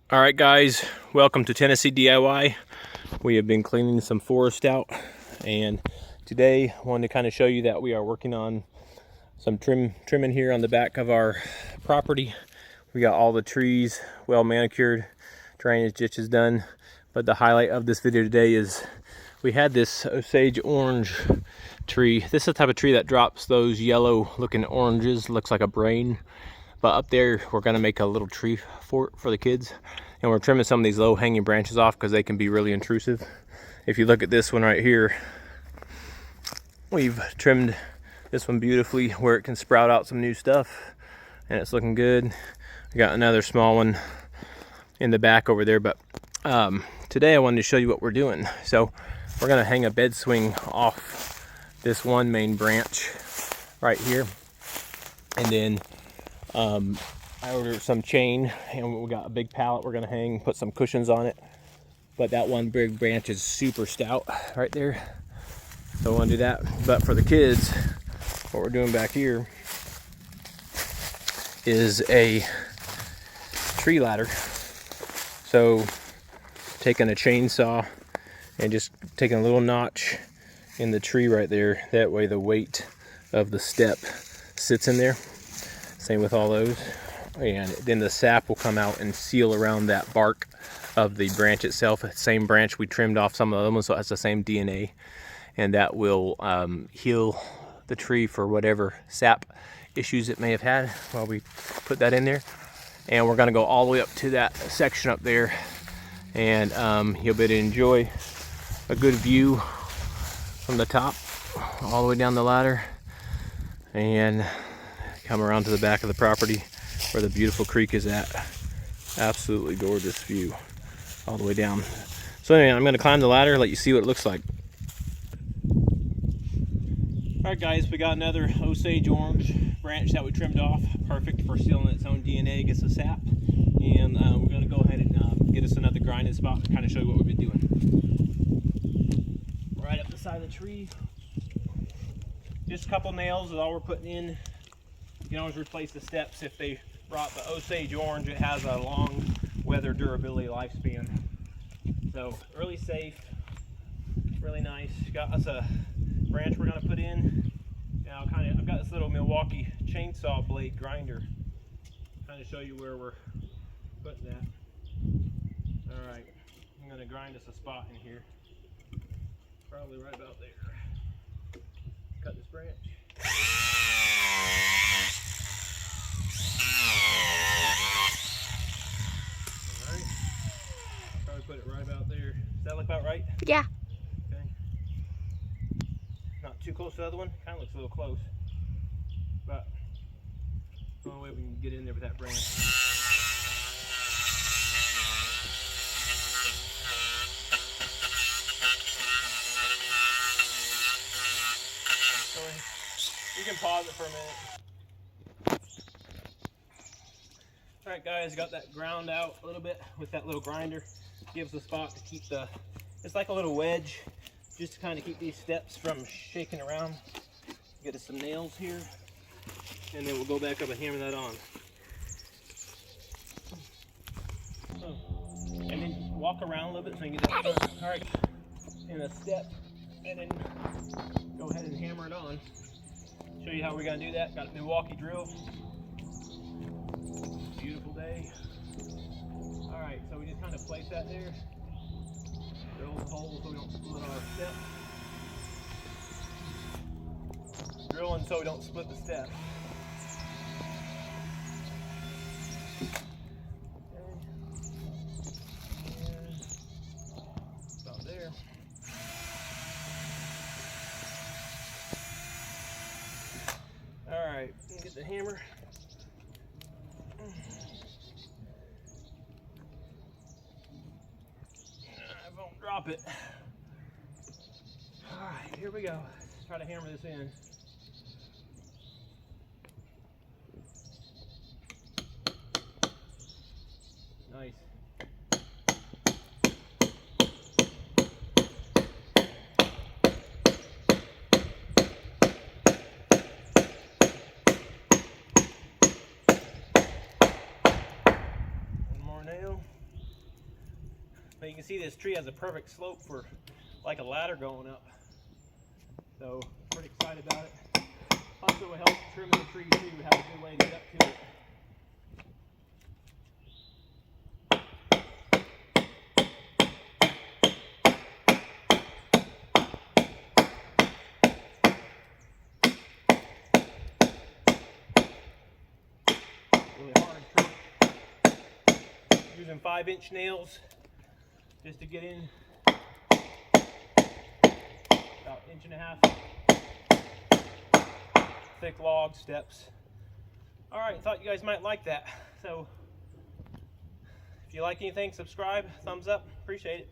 All right, guys, welcome to Tennessee DIY. We have been cleaning some forest out, and today I wanted to kind of show you that we are working on some trimming here on the back of our property. We got all the trees well manicured, drainage ditches done, but the highlight of this video today is we had this Osage orange tree. This is the type of tree that drops those yellow looking oranges, looks like a brain. But up there, we're gonna make a little tree fort for the kids. And we're trimming some of these low hanging branches off because they can be really intrusive. If you look at this one right here, we've trimmed this one beautifully where it can sprout out some new stuff. And it's looking good. We got another small one in the back over there. But today I wanted to show you what we're doing. So we're gonna hang a bed swing off this one main branch right here. And then I ordered some chain, and we got a big pallet we're gonna hang, put some cushions on it. But that one big branch is super stout right there, so I want to do that. But for the kids, what we're doing back here is a tree ladder. So taking a chainsaw and just taking a little notch in the tree right there, that way the weight of the step sits in there. Same with all those. And then the sap will come out and seal around that bark of the branch itself. Same branch we trimmed off some of them, so it has the same DNA. And that will heal the tree for whatever sap issues it may have had while we put that in there. And we're gonna go all the way up to that section up there. And you'll be able to enjoy a good view from the top all the way down the ladder. And come around to the back of the property where the beautiful creek is at. Absolutely gorgeous view all the way down. So anyway, I'm gonna climb the ladder, let you see what it looks like. All right, guys, we got another Osage orange branch that we trimmed off. Perfect for sealing its own DNA, gets the sap. And we're gonna go ahead and get us another grinding spot to kind of show you what we've been doing. Right up the side of the tree. Just a couple nails is all we're putting in. You can always replace the steps if they brought the Osage orange. It has a long weather durability lifespan. So really safe, really nice. Got us a branch we're gonna put in. Now I've got this little Milwaukee chainsaw blade grinder. Kind of show you where we're putting that. All right, I'm gonna grind us a spot in here. Probably right about there. Cut this branch. Put it right about there. Does that look about right? Yeah. Okay. Not too close to the other one. Kind of looks a little close. But the only way we can get in there with that branch. So you can pause it for a minute. Alright, guys, got that ground out a little bit with that little grinder. Gives a spot to keep it's like a little wedge, just to kind of keep these steps from shaking around. Get us some nails here, and then we'll go back up and hammer that on. So, and then walk around a little bit so you can get that. All right, in a step, and then go ahead and hammer it on. Show you how we're gonna do that. Got a Milwaukee drill. Beautiful day. All right, so we just kind of place that there. Drill the hole so we don't split our step. Drilling so we don't split the step. Okay. And about there. All right, get the hammer. Drop it. All right, here we go. Let's try to hammer this in. Nice. One more nail. But you can see this tree has a perfect slope for like a ladder going up. So pretty excited about it. Also will help trim the tree too, have a good way to get up to it. Really hard tree. Using 5-inch nails just to get in about 1.5 inch thick log steps. All right, thought you guys might like that. So if you like anything, subscribe, thumbs up, appreciate it.